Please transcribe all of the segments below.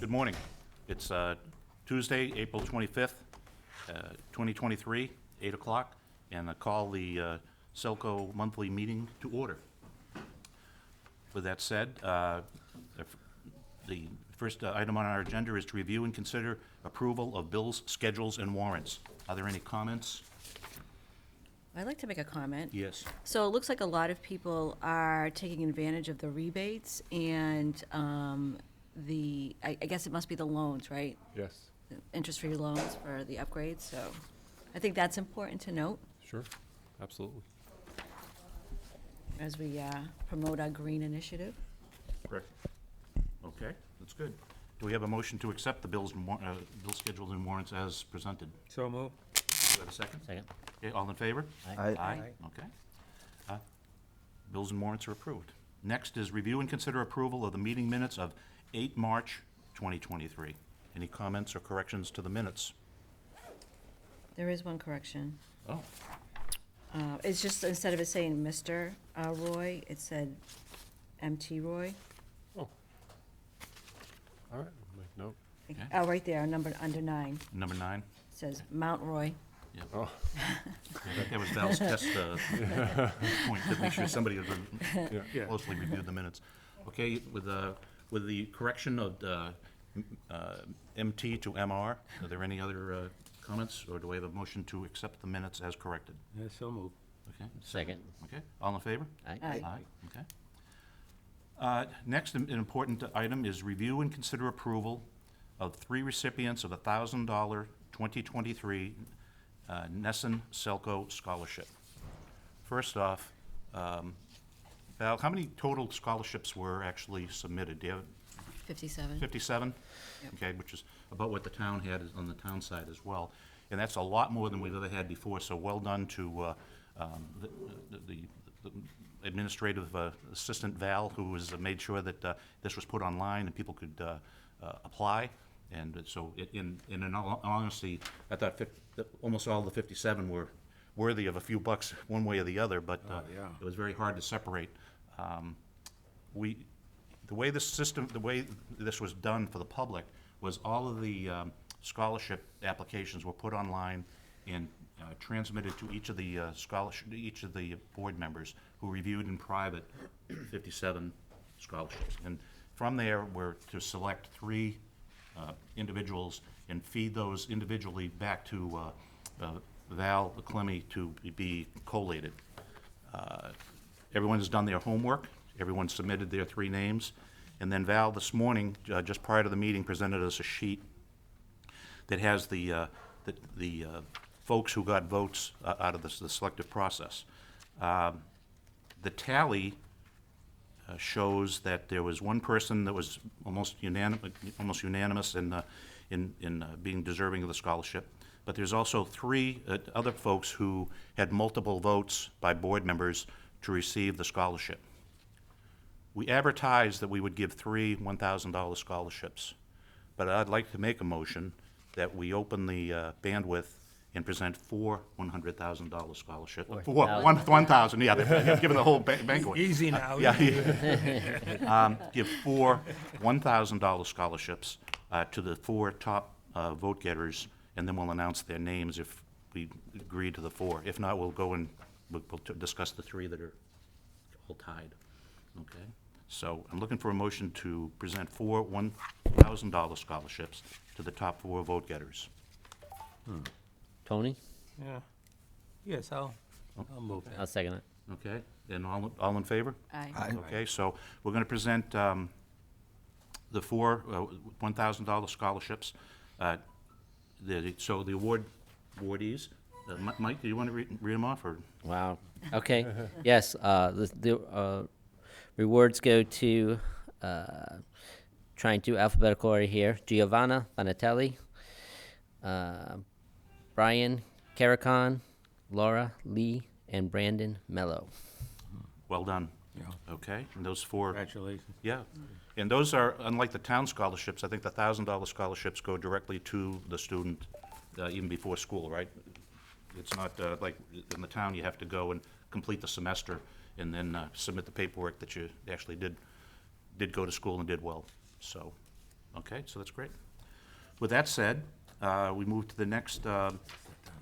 Good morning. It's Tuesday, April 25th, 2023, 8 o'clock, and I call the SELCO monthly meeting to order. With that said, the first item on our agenda is to review and consider approval of bills, schedules, and warrants. Are there any comments? I'd like to make a comment. Yes. So it looks like a lot of people are taking advantage of the rebates and I guess it must be the loans, right? Yes, The interest-free loans for the upgrades, so I think that's important to note sure, absolutely. as we promote our green initiative. Correct. Okay, that's good. Do we have a motion to accept the bills and bill schedules and warrants as presented? So move. Do we have a second? Second. Okay, all in favor? Aye. Aye, okay. Bills and warrants are approved. Next is review and consider approval of the meeting minutes of 8 March 2023. Any comments or corrections to the minutes? There is one correction. Oh, It's just, instead of it saying Mr. Roy, it said MT Roy. Oh. All right, make note. Okay. Oh, right there, under 9, number 9? it says Mount Roy. Yep. Oh, Yeah, that was Val's test point to make sure somebody had yeah. closely reviewed the minutes. Okay, with the correction of MT to MR, are there any other comments, or do we have a motion to accept the minutes as corrected? Yeah, so move. Okay, Second. okay, all in favor? Aye. Aye. Okay. Next, an important item is review and consider approval of 3 recipients of a $1,000 2023 Nesson SELCO Scholarship. First off, Val, how many total scholarships were actually submitted? Do you have 57. 57? Yep. Okay, which is about what the town had on the town side as well. And that's a lot more than we've ever had before, so well done to the administrative assistant Val, who has made sure that this was put online and people could apply. And so, in all honesty, I thought that almost all the 57 were worthy of a few bucks one way or the other, but yeah. it was very hard to separate. The way this was done for the public was all of the scholarship applications were put online and transmitted to each of the board members, who reviewed in private 57 scholarships. And from there, we're to select 3 individuals and feed those individually back to Val Clemmy to be collated. Everyone has done their homework. Everyone submitted their 3 names. And then Val, this morning, just prior to the meeting, presented us a sheet that has the folks who got votes out of the selective process. The tally shows that there was one person that was almost unanimous in being deserving of the scholarship. But there's also 3 other folks who had multiple votes by board members to receive the scholarship. We advertised that we would give 3 $1,000 scholarships, but I'd like to make a motion that we open the bandwidth and present 4 $100,000 scholarships. 1,000, yeah, they've given the whole banquet. Easy now. Give 4 $1,000 scholarships to the 4 top vote getters, and then we'll announce their names if we agree to the 4. If not, we'll go and we'll discuss the 3 that are all tied. Okay? So I'm looking for a motion to present 4 $1,000 scholarships to the top 4 vote getters. Tony? Yeah. Yes, I'll move that. I'll second it. Okay? And all in favor? Aye. Okay, so we're going to present the 4 $1,000 scholarships. So the awardees, Mike, do you want to read them off, or? Wow. Okay. Yes. The rewards go to, trying to alphabetical order here: Giovanna Bonatelli, Brian Caracon, Laura Lee, and Brandon Mello. Well done. Yeah. Okay, and those 4. Congratulations. Yeah, and those are, unlike the town scholarships, I think the $1,000 scholarships go directly to the student even before school, right? It's not like in the town, you have to go and complete the semester and then submit the paperwork that you actually did go to school and did well. So Okay, so that's great. With that said, we move to the next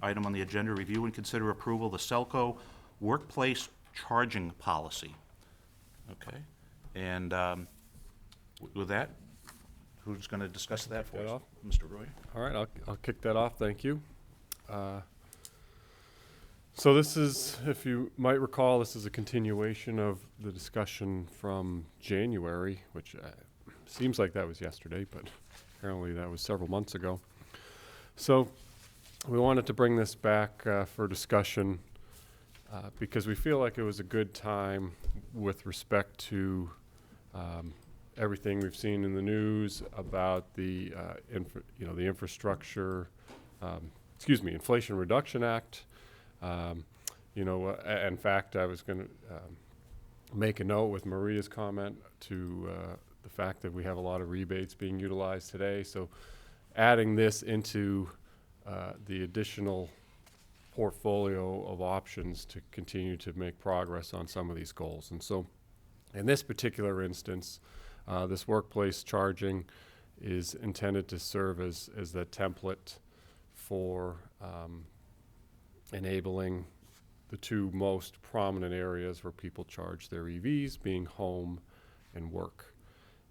item on the agenda, review and consider approval of the SELCO workplace charging policy. Okay, and with that, who's going to discuss that for that us? off? Mr. Roy? All right, I'll kick that off, thank you. So this is, if you might recall, this is a continuation of the discussion from January, which seems like that was yesterday, but apparently that was several months ago. So we wanted to bring this back for discussion because we feel like it was a good time with respect to everything we've seen in the news about the the infrastructure, Inflation Reduction Act. In fact, I was going to make a note with Maria's comment to the fact that we have a lot of rebates being utilized today. So adding this into the additional portfolio of options to continue to make progress on some of these goals. And so in this particular instance, this workplace charging is intended to serve as the template for enabling the two most prominent areas where people charge their EVs, being home and work.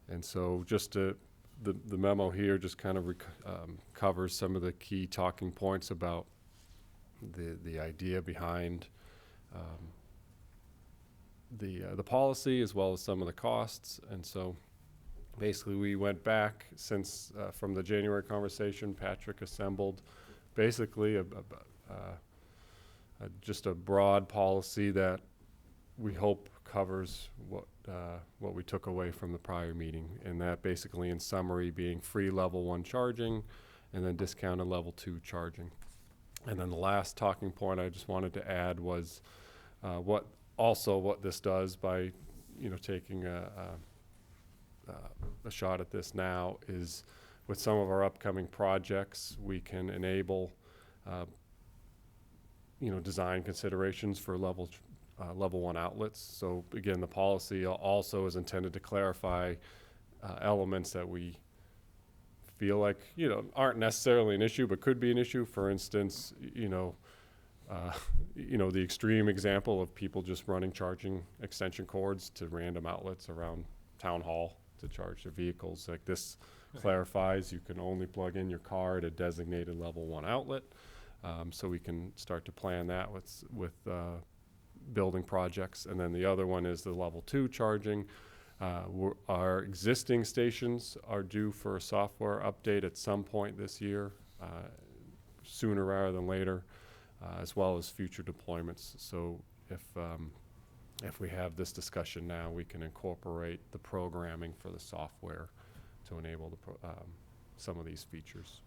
And so just the memo here just kind of covers some of the key talking points about the idea behind the policy, as well as some of the costs. And so basically we went back since from the January conversation. Patrick assembled basically just a broad policy that we hope covers what we took away from the prior meeting, and that basically in summary being free level 1 charging and then discounted level 2 charging. And then the last talking point I just wanted to add was what this does by taking a shot at this now is with some of our upcoming projects we can enable design considerations for level 1 outlets. So again, the policy also is intended to clarify elements that we feel like aren't necessarily an issue but could be an issue. For instance, the extreme example of people just running charging extension cords to random outlets around town hall to charge their vehicles. Like this clarifies you can only plug in your car at a designated level 1 outlet. So we can start to plan that with building projects. And then the other one is the level 2 charging. Our existing stations are due for a software update at some point this year, sooner rather than later, as well as future deployments. So if we have this discussion now, we can incorporate the programming for the software to enable some of these features.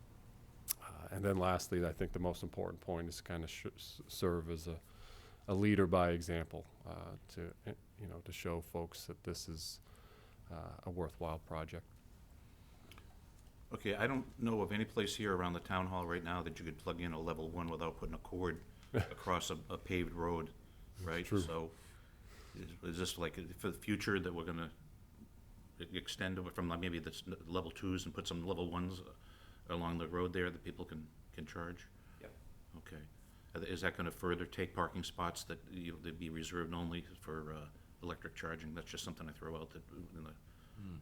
And then lastly, I think the most important point is kind of serve as a leader by example to show folks that this is a worthwhile project. Okay, I don't know of any place here around the town hall right now that you could plug in a level 1 without putting a cord across a paved road, right? True. So is this like for the future that we're going to extend it from like maybe the level 2s and put some level 1s along the road there that people can charge? Yep. Okay. Is that going to further take parking spots that they'd be reserved only for electric charging? That's just something I throw out that in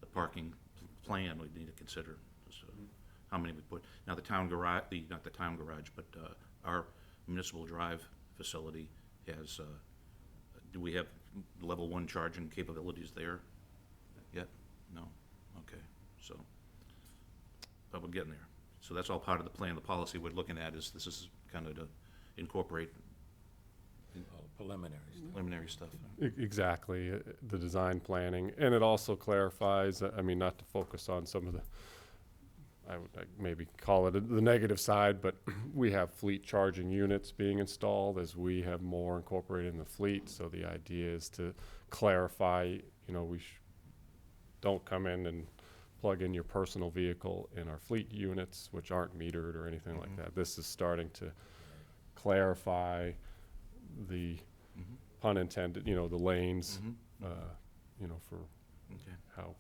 the parking plan we need to consider. So how many we put. Now the town garage, not the town garage, but our municipal drive facility has, do we have level 1 charging capabilities there yet? No? Okay, so, but we're getting there. So that's all part of the plan. The policy we're looking at is this is kind of to incorporate preliminary stuff. Exactly, the design planning. And it also clarifies, not to focus on some of the, I would maybe call it the negative side, but we have fleet charging units being installed as we have more incorporated in the fleet. So the idea is to clarify, we don't come in and plug in your personal vehicle in our fleet units, which aren't metered or anything like that. This is starting to clarify the pun intended, the lanes, for Okay. how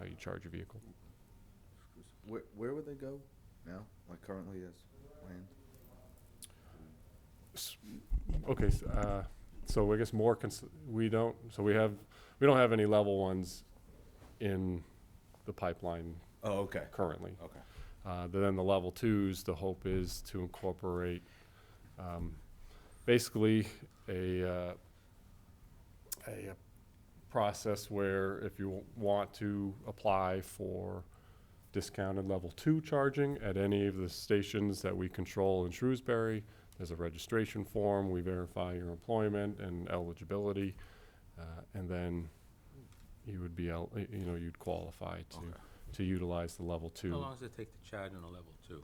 you charge your vehicle. Where would they go now, like currently as planned? Okay, so I guess more, we don't have any level ones in the pipeline Oh, okay, currently. okay. Then the level twos, the hope is to incorporate, basically a process where if you want to apply for discounted level 2 charging at any of the stations that we control in Shrewsbury, there's a registration form, we verify your employment and eligibility, and then you would be, you'd qualify to utilize the level 2. How long does it take to charge on a level 2? Is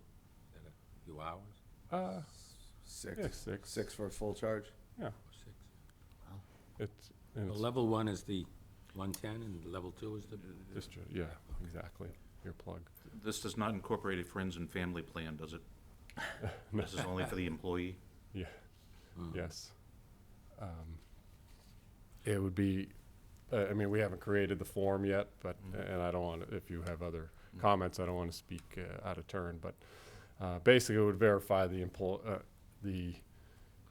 that a few hours? Six. Yeah, six. Six for a full charge? Yeah, Or 6? and So it's level 1 is the 110 and level 2 is the... yeah, exactly, your plug. This does not incorporate a friends and family plan, does it? This is only for the employee? Yeah, Mm. yes. It would be, I mean, we haven't created the form yet, but, and I don't want to, if you have other comments, I don't want to speak out of turn, but basically it would verify the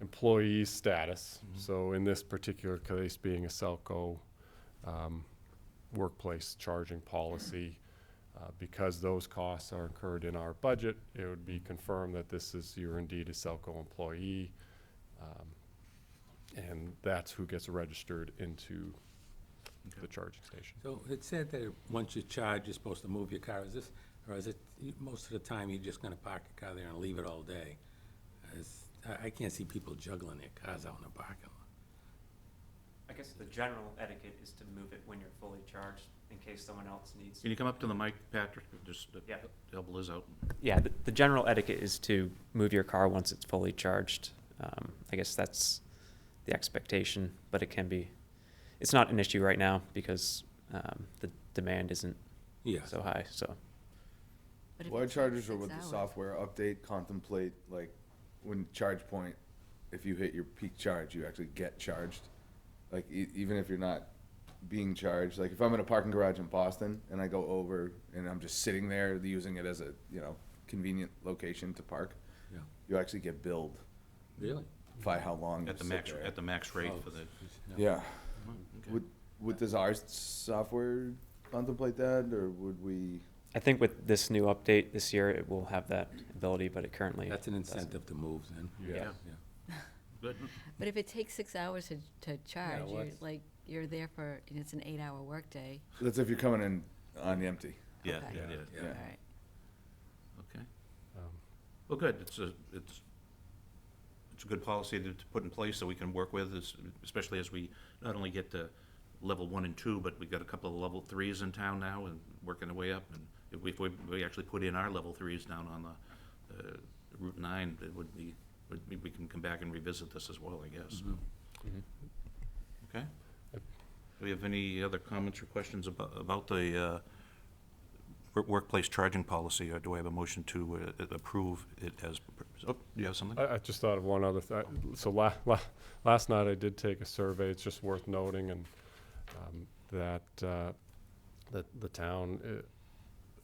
employee's status. So in this particular case, being a SELCO workplace charging policy, because those costs are incurred in our budget, it would be confirmed that you're indeed a SELCO employee, and that's who gets registered into the charging station. So it said that once you charge, you're supposed to move your car. Is this, or is it, most of the time, you're just gonna park your car there and leave it all day? I can't see people juggling their cars out in the parking lot. I guess the general etiquette is to move it when you're fully charged in case someone else needs. Can you come up to the mic, Patrick, just Yeah. help Liz out? Yeah, the general etiquette is to move your car once it's fully charged. I guess that's the expectation, but it can be, it's not an issue right now because the demand isn't Yeah. so high, so. But if Wire it's chargers or 6 with the hours- software update contemplate, like, when charge point, if you hit your peak charge, you actually get charged? Like, even if you're not being charged, like, if I'm in a parking garage in Boston and I go over and I'm just sitting there using it as a, convenient location to park, Yeah. you actually get billed Really? by how long you At the sit max, there. at the max rate Oh, for the, Yeah. okay. Does our software contemplate that, or would we? I think with this new update this year, it will have that ability, but it currently That's an doesn't. incentive to move then. Yeah. Yeah. Good. But if it takes 6 hours to charge, you're what's- like, you're there for, and it's an 8-hour workday. That's if you're coming in on empty. Yeah, Okay. yeah, Yeah. All Yeah. right. okay. Um, Well, good, it's a good policy to put in place that we can work with, especially as we not only get to level 1 and 2, but we've got a couple of level 3s in town now and working our way up. And if we actually put in our level 3s down on the Route 9, it would be, we can come back and revisit this as well, I guess. Okay? Do we have any other comments or questions about the workplace charging policy, or do I have a motion to approve it as, oh, do you have something? I just thought of one other thing. So last night I did take a survey. It's just worth noting, and that the town,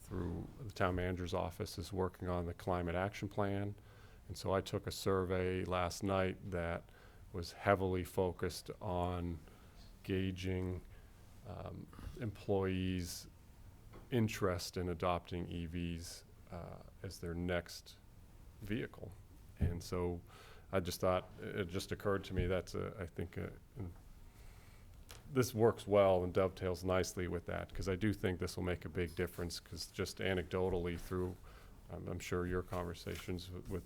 through the town manager's office, is working on the climate action plan. And so I took a survey last night that was heavily focused on gauging employees' interest in adopting EVs as their next vehicle. And so I just thought, it just occurred to me, I think this works well and dovetails nicely with that, because I do think this will make a big difference, because just anecdotally through, I'm sure your conversations with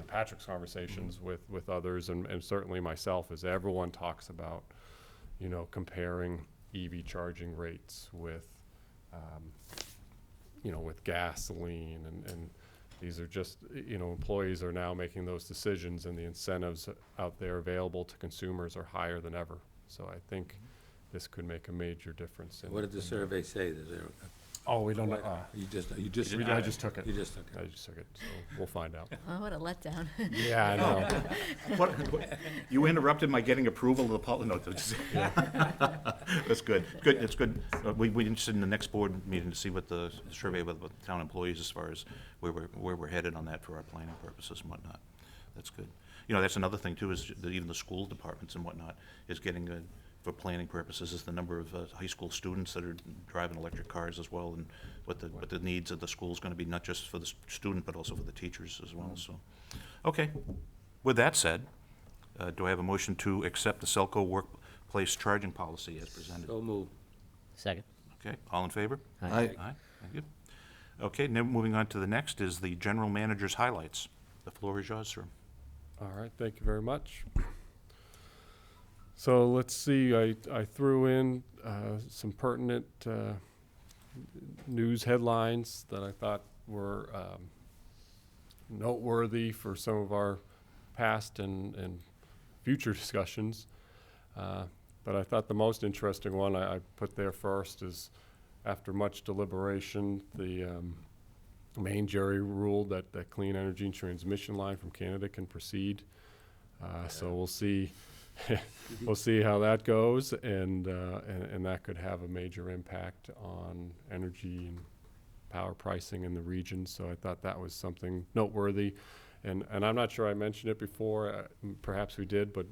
Patrick's conversations with others, and certainly myself, as everyone talks about, comparing EV charging rates with gasoline, and these are just, employees are now making those decisions, and the incentives out there available to consumers are higher than ever. So I think this could make a major difference. What did the survey say? Is there Oh, we don't know. You just I just took it. You just took it. I just took it, so we'll find out. Oh, what a letdown. Yeah, I know. You interrupted my getting approval of the no, that's good. Good, it's good. We interested in the next board meeting to see what the survey with the town employees as far as where we're headed on that for our planning purposes and whatnot. That's good. You know, that's another thing too, is that even the school departments and whatnot is getting, for planning purposes, is the number of high school students that are driving electric cars as well, and what the needs of the school's gonna be, not just for the student, but also for the teachers as well, so. Okay, with that said, do I have a motion to accept the SELCO workplace charging policy as presented? So move. Second. Okay, all in favor? Aye. Aye, thank you. Okay, now moving on to the next is the general manager's highlights. The floor is yours, sir. All right, thank you very much. So let's see, I threw in some pertinent news headlines that I thought were noteworthy for some of our past and future discussions. But I thought the most interesting one I put there first is, after much deliberation, the main jury ruled that the clean energy and transmission line from Canada can proceed. So we'll see. We'll see how that goes, and that could have a major impact on energy and power pricing in the region. So I thought that was something noteworthy, and I'm not sure I mentioned it before. Perhaps we did, but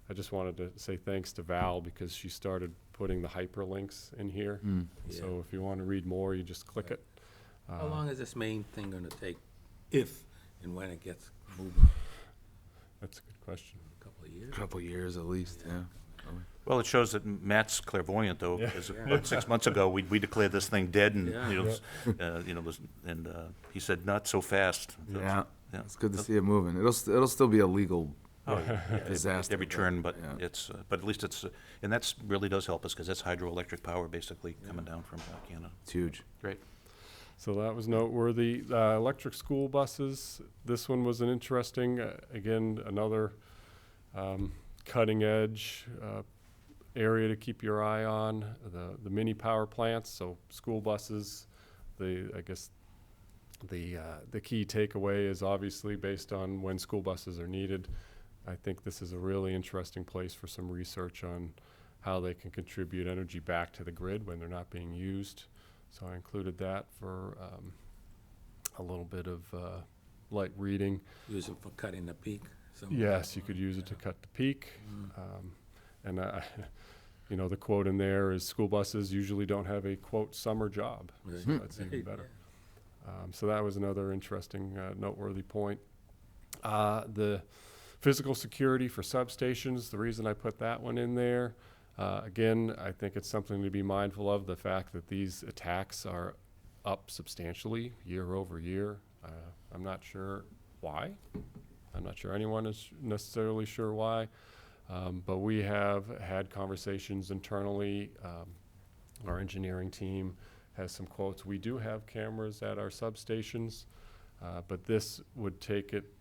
I just wanted to say thanks to Val, because she started putting the hyperlinks in here. So if you want to read more, you just click it. How long is this main thing gonna take, if and when it gets moving? That's a good question. A couple of years? Couple years at least, yeah. Well, it shows that Matt's clairvoyant, though, Yeah. because about 6 months ago, we declared this thing dead, and, Yeah. he said, not so fast. Yeah, Yeah. it's good to see it moving. It'll still be a legal disaster. Every turn, but yeah. but at least it's, and that's really does help us, because that's hydroelectric power basically coming down from Canada. It's huge. Great. So that was noteworthy. Electric school buses, this one was an interesting, again, another cutting edge area to keep your eye on. The mini power plants, so school buses, I guess the key takeaway is obviously based on when school buses are needed. I think this is a really interesting place for some research on how they can contribute energy back to the grid when they're not being used. So I included that for a little bit of light reading. Use it for cutting the peak? Yes, you could use it to cut the peak. And the quote in there is, school buses usually don't have a, quote, summer job. Right. So that's even better. So that was another interesting, noteworthy point. The physical security for substations, the reason I put that one in there, again, I think it's something to be mindful of, the fact that these attacks are up substantially year over year. I'm not sure why. I'm not sure anyone is necessarily sure why. But we have had conversations internally. Our engineering team has some quotes. We do have cameras at our substations, but this would take it,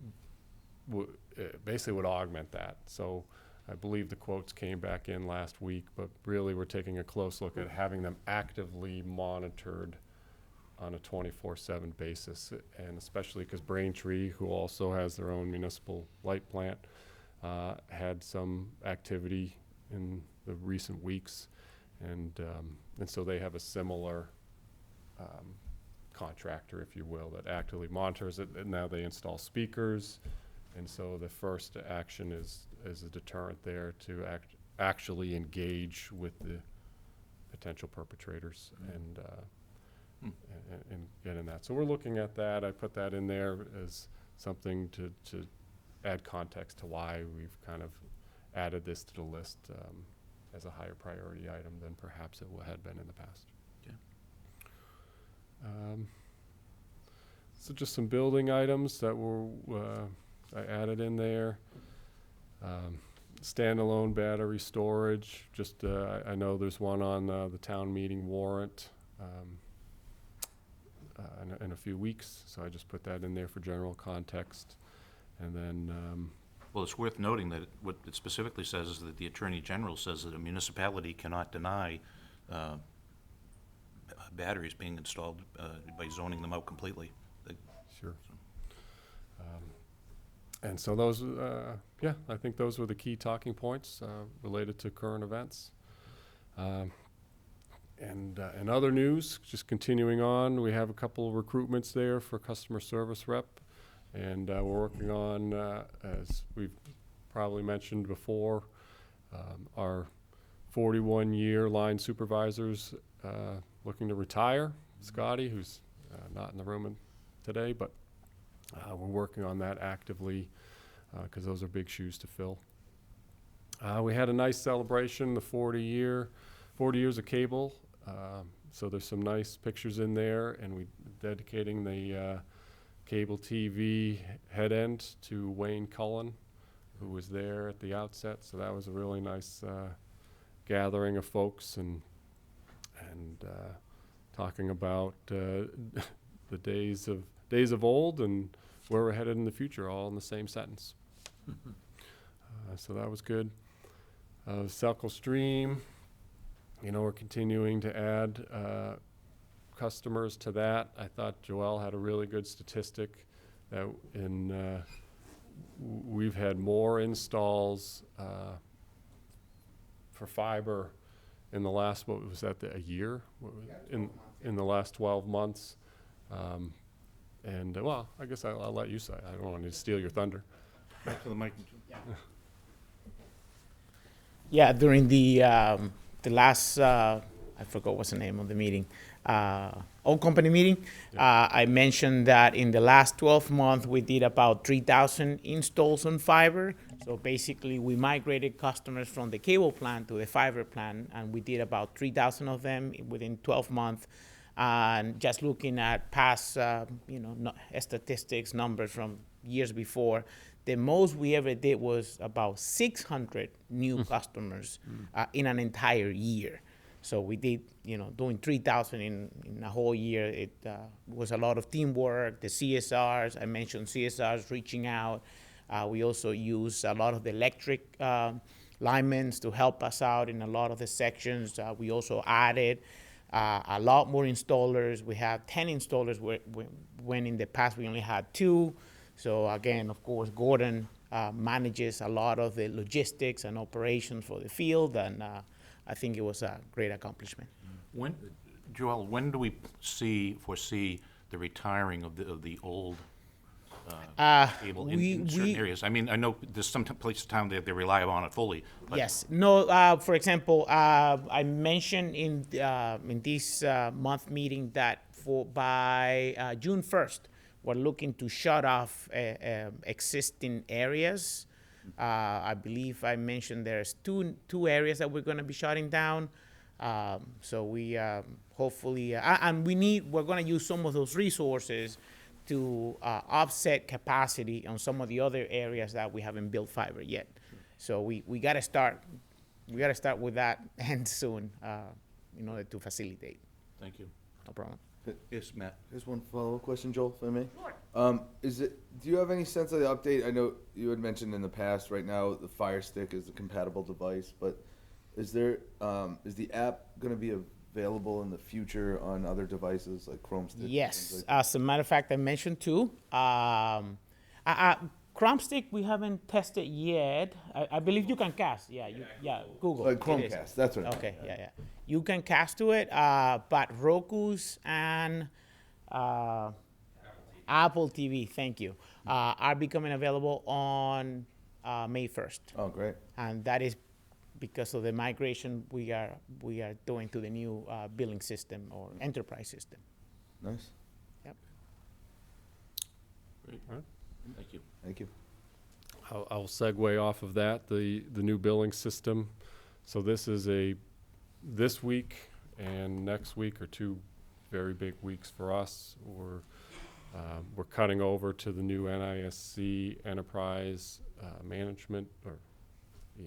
basically would augment that. So I believe the quotes came back in last week, but really we're taking a close look at having them actively monitored on a 24/7 basis, and especially because Braintree, who also has their own municipal light plant, had some activity in the recent weeks, and so they have a similar contractor, if you will, that actively monitors it, and now they install speakers, and so the first action is a deterrent there to actually engage with the potential perpetrators and get in that. So we're looking at that. I put that in there as something to add context to why we've kind of added this to the list as a higher priority item than perhaps it had been in the past. Okay. So just some building items that were I added in there. Standalone battery storage. Just I know there's one on the town meeting warrant in a few weeks, so I just put that in there for general context. And then Well, it's worth noting that what it specifically says is that the Attorney General says that a municipality cannot deny batteries being installed by zoning them out completely. Sure. And so those, yeah, I think those were the key talking points related to current events. And in other news, just continuing on, we have a couple of recruitments there for customer service rep. And we're working on, as we've probably mentioned before, our 41-year line supervisors looking to retire. Scotty, who's not in the room today, but we're working on that actively because those are big shoes to fill. We had a nice celebration, the 40 years of cable. So there's some nice pictures in there, and we dedicating the cable TV head end to Wayne Cullen, who was there at the outset. So that was a really nice gathering of folks and talking about the days of old and where we're headed in the future, all in the same sentence. So that was good. SELCO Stream, we're continuing to add customers to that. I thought Joelle had a really good statistic that we've had more installs for fiber in the last, what was that, a year? In the last 12 months. Well, I guess I'll let you say. I don't want to steal your thunder. Back to the mic. Yeah, during the last, I forgot what's the name of the meeting, all company meeting, I mentioned that in the last 12 months, we did about 3,000 installs on fiber. So basically, we migrated customers from the cable plan to the fiber plan, and we did about 3,000 of them within 12 months. And just looking at past, statistics, numbers from years before, the most we ever did was about 600 new customers in an entire year. So we did, doing 3,000 in a whole year. It was a lot of teamwork, the CSRs, I mentioned CSRs reaching out. We also use a lot of the electric linemen to help us out in a lot of the sections. We also added a lot more installers. We have 10 installers when in the past we only had 2. So again, of course, Gordon manages a lot of the logistics and operations for the field, and I think it was a great accomplishment. Joel, when do we foresee the retiring of the old cable in certain areas? I mean, I know there's some places in town that they rely on it fully. But Yes. No. For example, I mentioned in this month meeting that by June 1st, we're looking to shut off existing areas. I believe I mentioned there's two areas that we're going to be shutting down. So we hopefully, and we're going to use some of those resources to offset capacity on some of the other areas that we haven't built fiber yet. So we got to start with that and soon in order to facilitate. Thank you. No problem. Yes, Matt. Here's one follow-up question, Joel, if I may. Sure. Do you have any sense of the update? I know you had mentioned in the past, right now, the Fire Stick is a compatible device, but is the app going to be available in the future on other devices like Chrome Stick? Yes. Like As a matter of fact, I mentioned too. Chrome Stick we haven't tested yet. I believe you can cast. Yeah. Google. like It is. Chromecast, that's what I meant. Okay. Yeah. You can cast to it, but Roku's and Apple TV, thank you, are becoming available on May 1st. Oh, great. And that is because of the migration we are doing to the new billing system or enterprise system. Nice. Yep. Great. Thank you. Thank you. I'll segue off of that, the new billing system. So this week and next week are 2 very big weeks for us. We're cutting over to the new NISC Enterprise Management or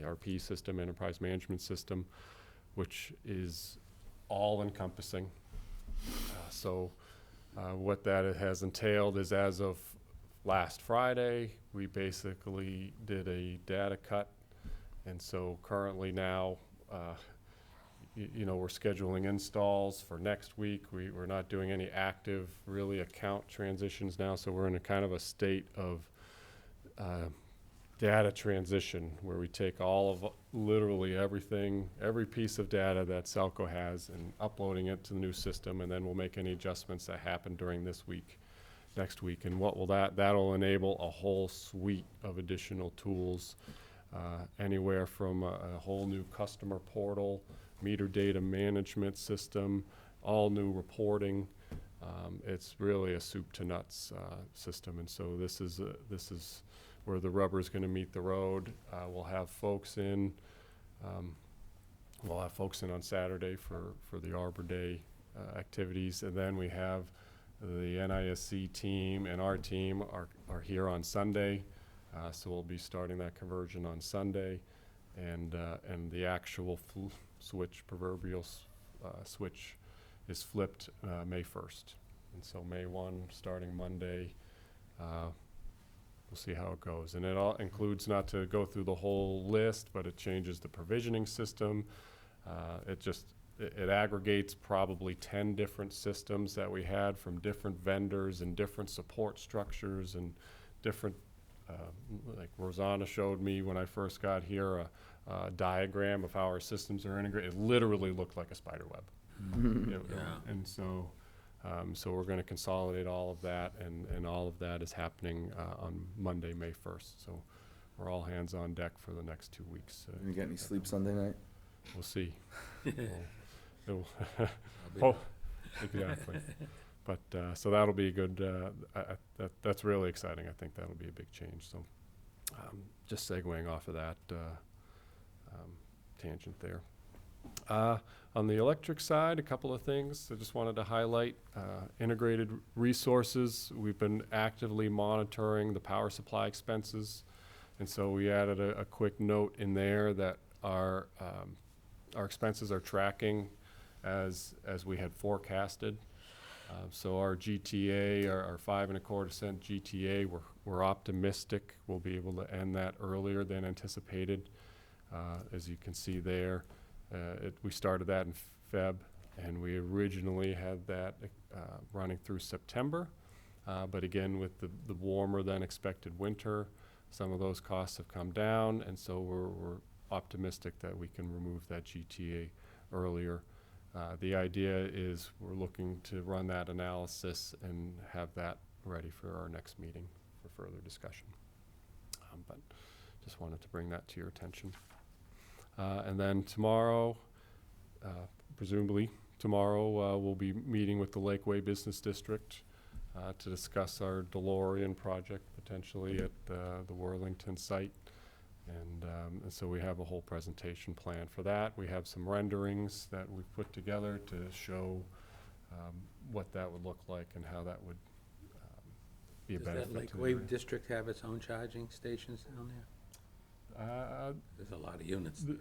ERP system, Enterprise Management System, which is all-encompassing. So what that has entailed is, as of last Friday, we basically did a data cut, and so currently now you know, we're scheduling installs for next week. We're not doing any active, really, account transitions now, so we're in a kind of a state of data transition where we take all of literally everything, every piece of data that SELCO has and uploading it to the new system, and then we'll make any adjustments that happen during this week, next week. And what will that'll enable a whole suite of additional tools, anywhere from a whole new customer portal, meter data management system, all new reporting. It's really a soup to nuts system, and so this is where the rubber is going to meet the road. We'll have folks in. We'll have folks in on Saturday for the Arbor Day activities, and then we have the NISC team and our team are here on Sunday. So we'll be starting that conversion on Sunday, and the actual proverbial switch is flipped May 1st. And so May 1, starting Monday, we'll see how it goes. And it all includes, not to go through the whole list, but it changes the provisioning system. It aggregates probably 10 different systems that we had from different vendors and different support structures and different, like Rosanna showed me when I first got here, a diagram of how our systems are integrated. It literally looked like a spider web. And so we're going to consolidate all of that, and all of that is happening on Monday, May 1st. So we're all hands on deck for the next 2 weeks. You get any sleep Sunday night? We'll see. Exactly. But so that'll be good. That's really exciting. I think that'll be a big change. So just segueing off of that tangent there. On the electric side, a couple of things I just wanted to highlight. Integrated resources. We've been actively monitoring the power supply expenses, and so we added a quick note in there that our expenses are tracking as we had forecasted. So our GTA, our 5.25% GTA, we're optimistic we'll be able to end that earlier than anticipated. As you can see there, we started that in Feb, and we originally had that running through September. But again, with the warmer than expected winter, some of those costs have come down, and so we're optimistic that we can remove that GTA earlier. The idea is we're looking to run that analysis and have that ready for our next meeting for further discussion. But just wanted to bring that to your attention. And then tomorrow, presumably tomorrow, we'll be meeting with the Lakeway Business District to discuss our DeLorean project potentially at the Worthington site. And so we have a whole presentation plan for that. We have some renderings that we've put together to show what that would look like and how that would be a benefit to the Does that area. Lakeway District have its own charging stations down there? There's a lot of units there.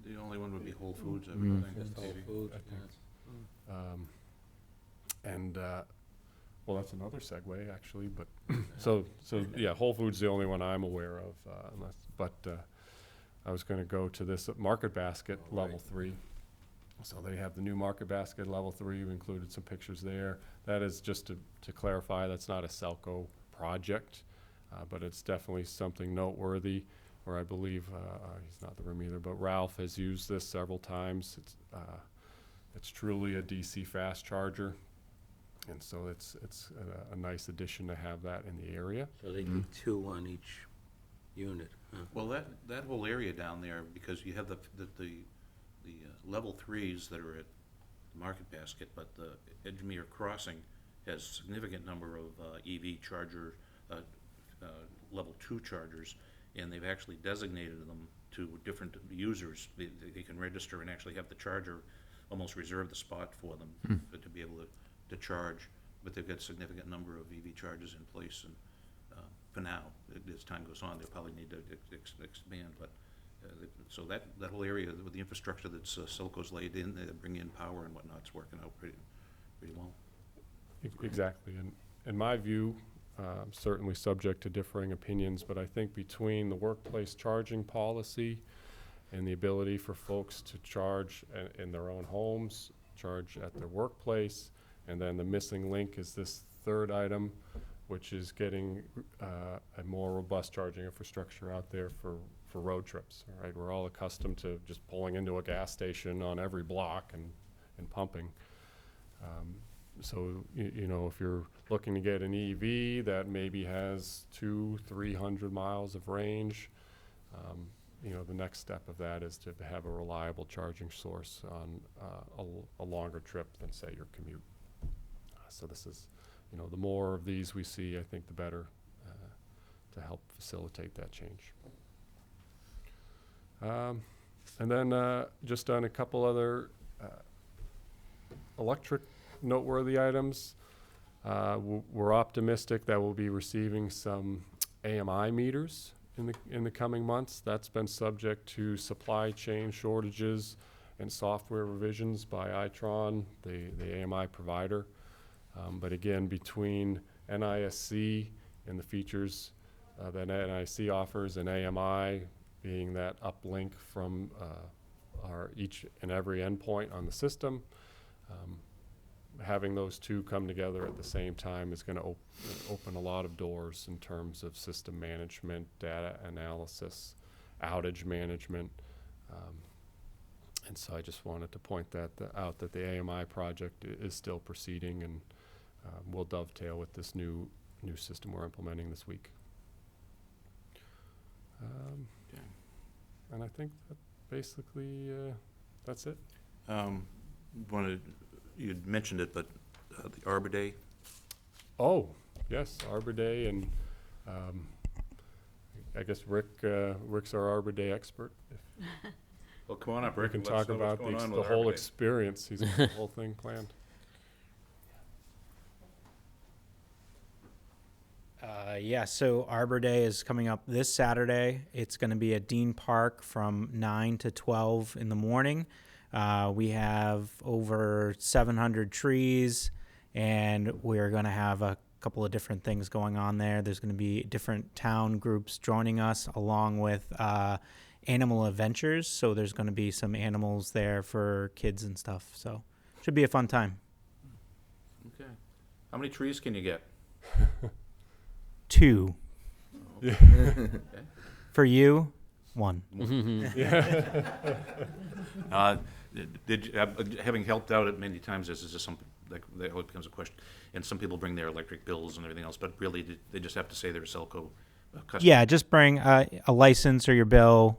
The only one would be Whole Foods, I would think. Just Whole Foods, I think. Well, that's another segue, actually, but, so yeah, Whole Foods is the only one I'm aware of, but I was gonna go to this Market Basket Level 3. So they have the new Market Basket Level 3, we included some pictures there. That is, just to clarify, that's not a SELCO project, but it's definitely something noteworthy, where I believe, he's not in the room either, but Ralph has used this several times. It's truly a DC fast charger. And so it's a nice addition to have that in the area. So they need 2 on each unit, huh? Well, that whole area down there, because you have the level 3s that are at Market Basket, but the Edgemere Crossing has significant number of EV charger, level 2 chargers, and they've actually designated them to different users. They can register and actually have the charger almost reserve the spot for them to be able to charge, but they've got a significant number of EV chargers in place, and for now, as time goes on, they'll probably need to expand, but so that whole area with the infrastructure that's SELCO's laid in, they bring in power and whatnot, it's working out pretty well. Exactly, and in my view, certainly subject to differing opinions, but I think between the workplace charging policy and the ability for folks to charge in their own homes, charge at their workplace. And then the missing link is this third item, which is getting a more robust charging infrastructure out there for road trips, all right? We're all accustomed to just pulling into a gas station on every block and pumping. So, you know, if you're looking to get an EV that maybe has 200-300 miles of range, you know, the next step of that is to have a reliable charging source on a longer trip than, say, your commute. So this is, you know, the more of these we see, I think the better to help facilitate that change. And then just on a couple other electric noteworthy items, we're optimistic that we'll be receiving some AMI meters in the coming months. That's been subject to supply chain shortages and software revisions by Itron, the AMI provider. But again, between NISC and the features that NISC offers and AMI being that uplink from our each and every endpoint on the system, having those two come together at the same time is going to open a lot of doors in terms of system management, data analysis, outage management. And so I just wanted to point out that the AMI project is still proceeding and will dovetail with this new system we're implementing this week. Okay. And I think that basically that's it. You'd mentioned it, but the Arbor Day, Oh, yes, Arbor Day, and I guess Rick's our Arbor Day expert. well, come on up, We Rick. can Let's talk know what's about going on the with whole Arbor Day. experience. He's got the whole thing planned. Yeah, so Arbor Day is coming up this Saturday. It's going to be at Dean Park from 9 to 12 in the morning. We have over 700 trees, and we're going to have a couple of different things going on there. There's going to be different town groups joining us, along with animal adventures. So there's going to be some animals there for kids and stuff. So should be a fun time. Okay. How many trees can you get? 2. Okay. For you, 1. Having helped out at many times, this is just something that always becomes a question. And some people bring their electric bills and everything else, but really they just have to say they're a SELCO customer. Yeah, just bring a license or your bill.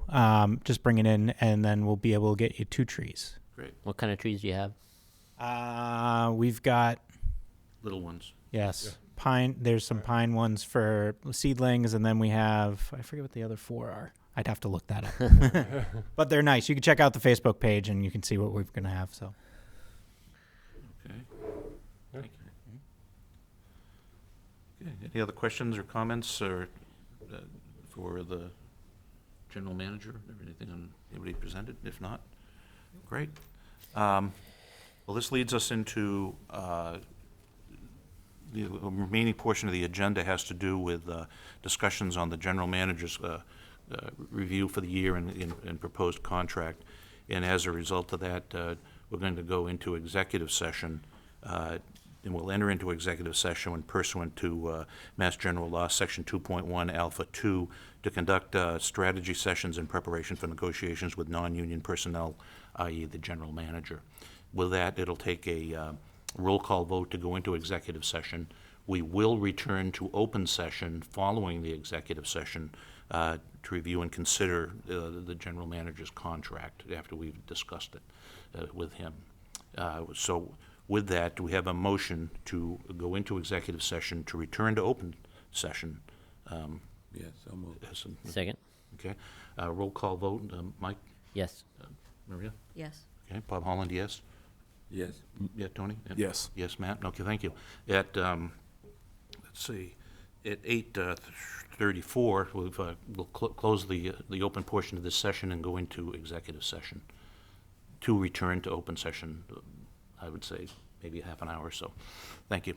Just bring it in, and then we'll be able to get you 2 trees. Great. What kind of trees do you have? We've got, Little ones. yes, pine. There's some pine ones for seedlings, and then we have, I forget what the other 4 are. I'd have to look that up. But they're nice. You can check out the Facebook page, and you can see what we're going to have. So. Okay. Thank you. Okay. Any other questions or comments or for the general manager or anything on anybody presented? If not, great. Well, this leads us into the remaining portion of the agenda has to do with discussions on the general manager's review for the year and proposed contract. And as a result of that, we're going to go into executive session, and we'll enter into executive session when pursuant to Mass General Law, Section 2.1, Alpha 2, to conduct strategy sessions in preparation for negotiations with non-union personnel, i.e. the general manager. With that, it'll take a roll call vote to go into executive session. We will return to open session following the executive session to review and consider the general manager's contract after we've discussed it with him. So with that, do we have a motion to go into executive session to return to open session? Yeah, so moved. Second? Okay. Roll call vote. Mike? Yes. Maria? Yes. Okay. Bob Holland, yes? Yes. Yeah, Tony? Yes. Yes, Matt? Okay, thank you. At, let's see, at 8:34, we'll close the open portion of this session and go into executive session to return to open session, I would say, maybe half an hour or so. Thank you.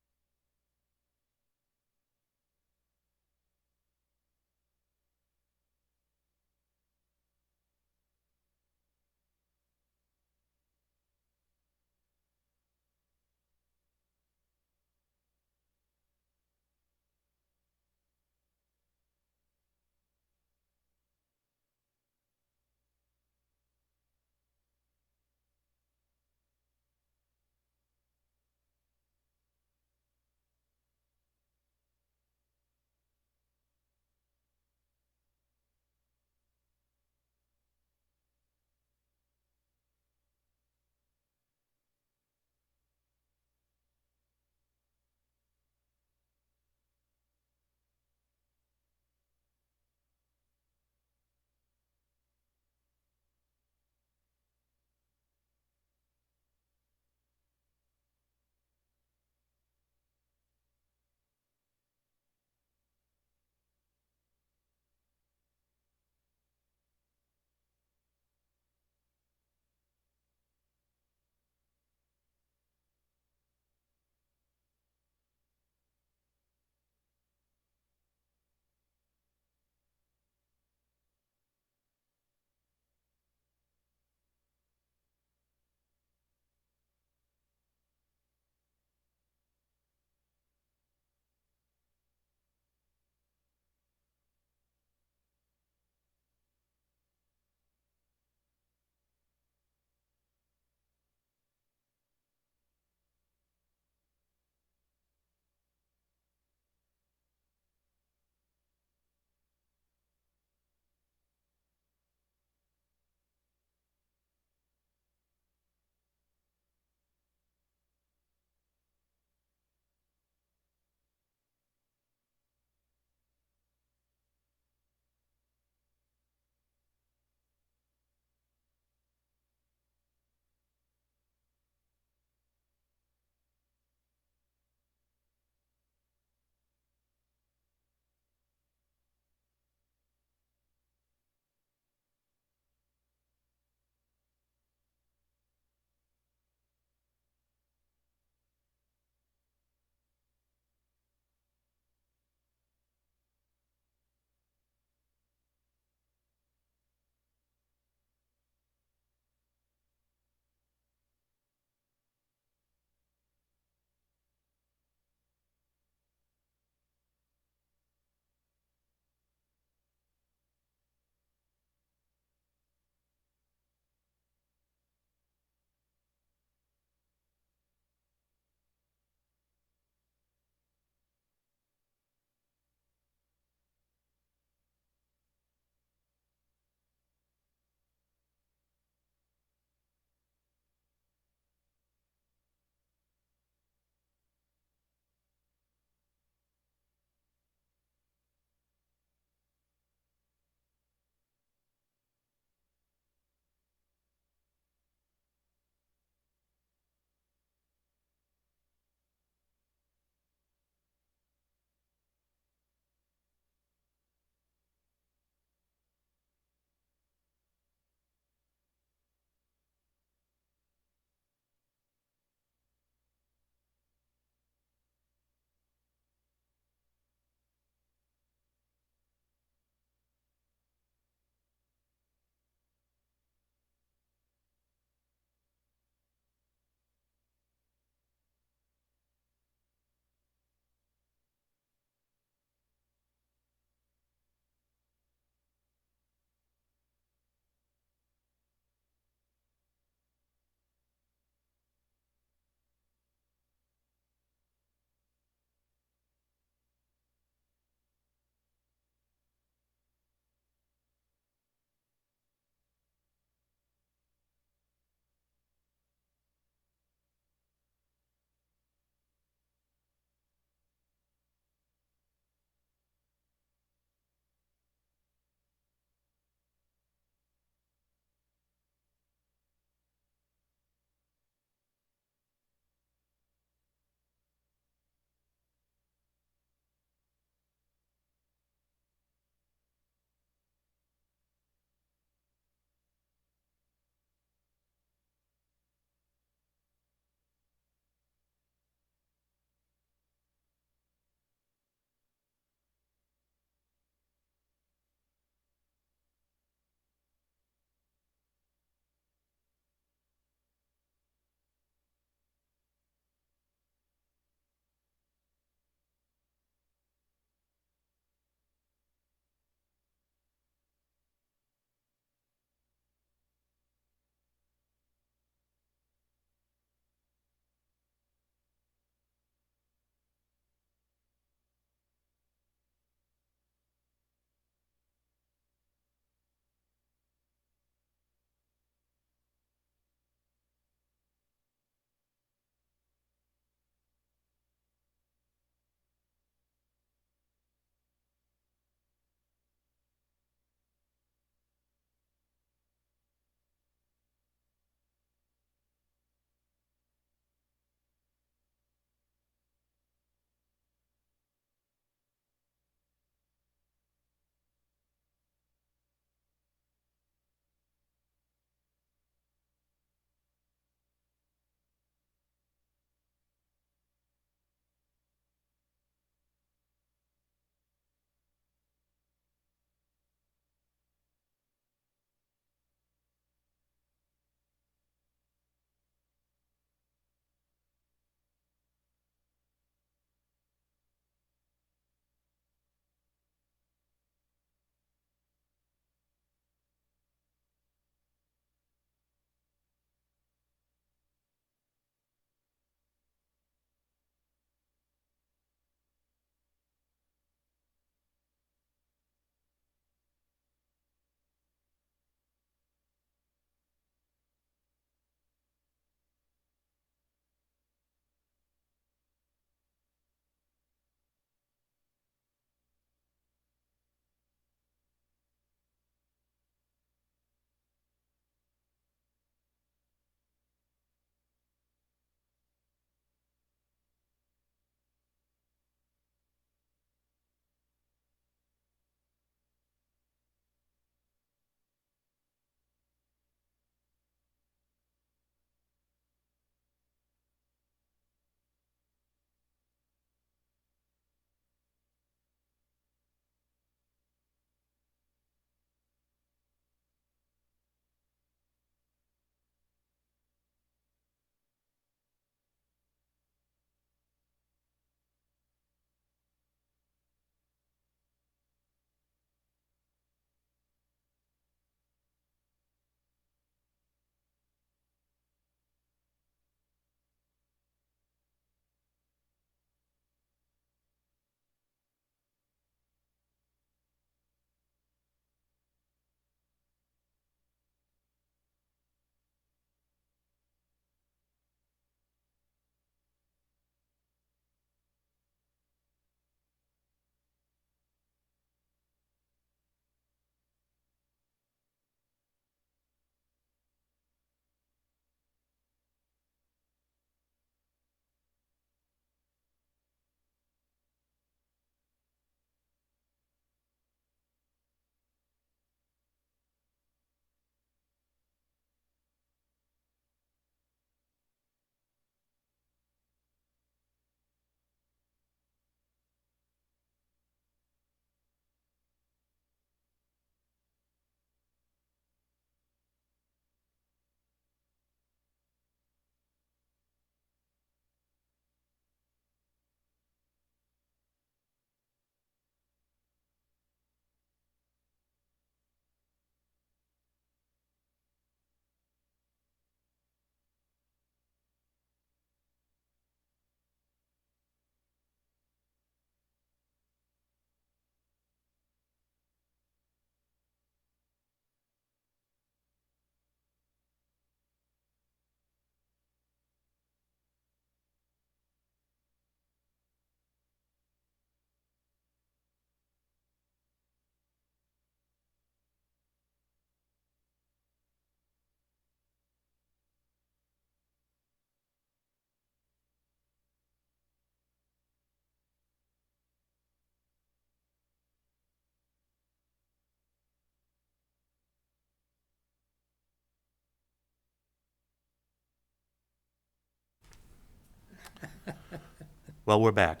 Well, we're back.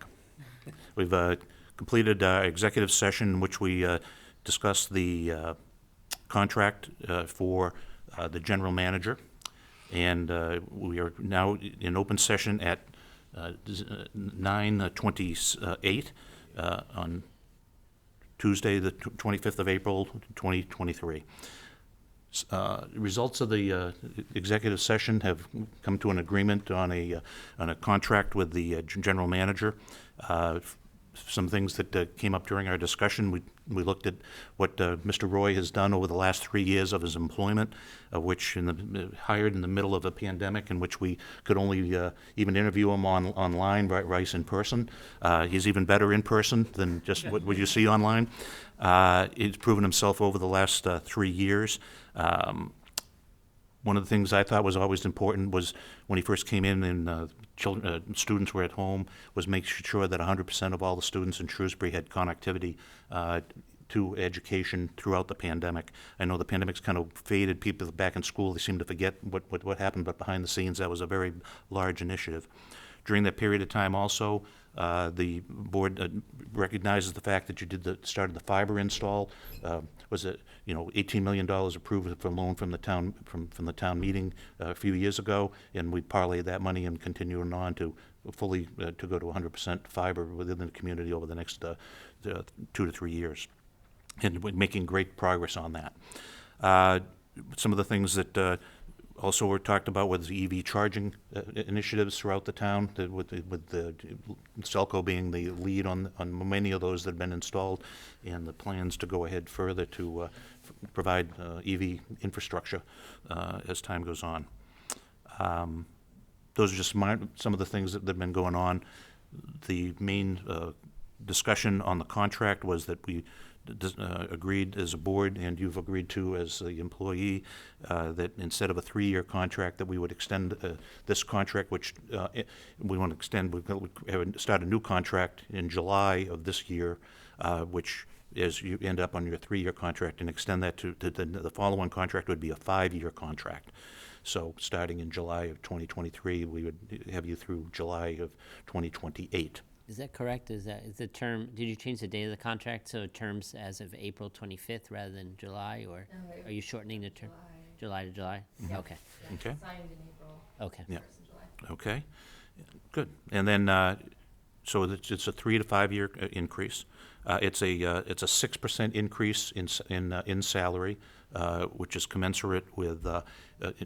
We've completed our executive session in which we discussed the contract for the general manager. And we are now in open session at 9:28 on Tuesday, the 25th of April, 2023. Results of the executive session have come to an agreement on a contract with the general manager. Some things that came up during our discussion, we looked at what Mr. Roy has done over the last 3 years of his employment, which hired in the middle of a pandemic in which we could only even interview him online, right in person. He's even better in person than just what you see online. He's proven himself over the last 3 years. One of the things I thought was always important was when he first came in and students were at home, was make sure that 100% of all the students in Shrewsbury had connectivity to education throughout the pandemic. I know the pandemic's kind of faded people back in school. They seem to forget what happened, but behind the scenes, that was a very large initiative. During that period of time also, the board recognizes the fact that you started the fiber install. Was it, $18 million approved for loan from the town, from the town meeting a few years ago, and we parlayed that money and continuing on to fully, to go to 100% fiber within the community over the next 2 to 3 years. And we're making great progress on that. Some of the things that also were talked about was the EV charging initiatives throughout the town, with the SELCO being the lead on many of those that have been installed, and the plans to go ahead further to provide EV infrastructure as time goes on. Those are just some of the things that have been going on. The main discussion on the contract was that we agreed as a board, and you've agreed to as the employee, that instead of a 3-year contract, that we would extend this contract, which we want to extend. We've start a new contract in July of this year, which is you end up on your 3-year contract, and extend that to the following contract would be a 5-year contract. So starting in July of 2023, we would have you through July of 2028. Is that correct? Is the term, did you change the date of the contract so terms as of April 25th rather than July, or are you shortening the term? July to July? Okay, Okay? Signed in April, okay. Yeah. 1st of July. Okay, good. And then, so it's a 3 to 5 year increase. It's a 6% increase in salary, which is commensurate with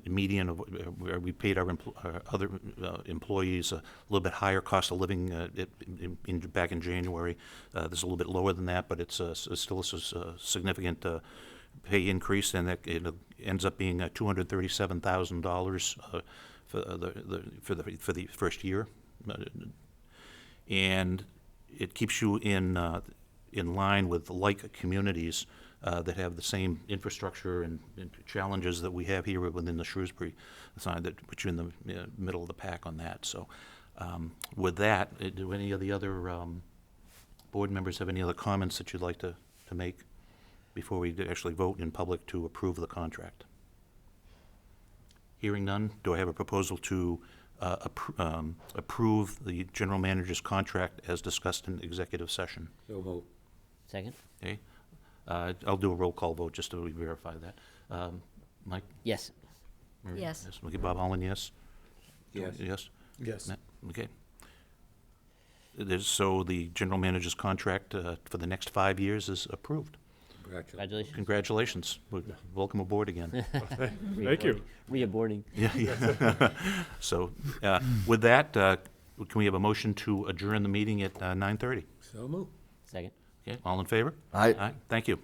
median of where we paid our other employees a little bit higher cost of living back in January. This is a little bit lower than that, but it's still a significant pay increase, and that it ends up being $237,000 for the first year, and it keeps you in line with like communities that have the same infrastructure and challenges that we have here within the Shrewsbury side, that put you in the middle of the pack on that. So with that, do any of the other board members have any other comments that you'd like to make before we actually vote in public to approve the contract? Hearing none, do I have a proposal to approve the general manager's contract as discussed in executive session? So vote. Second? Okay. I'll do a roll call vote just to verify that. Mike? Yes. Mary? Yes. Okay, Bob Holland, yes? Yes. Yes? Yes. Matt? Okay. So the general manager's contract for the next 5 years is approved. Congratulations. Congratulations. Welcome aboard again. Thank you. Re-aborting. Yeah. So with that, can we have a motion to adjourn the meeting at 9:30? So move. Second? Okay, all in favor? Aye. Aye, thank you.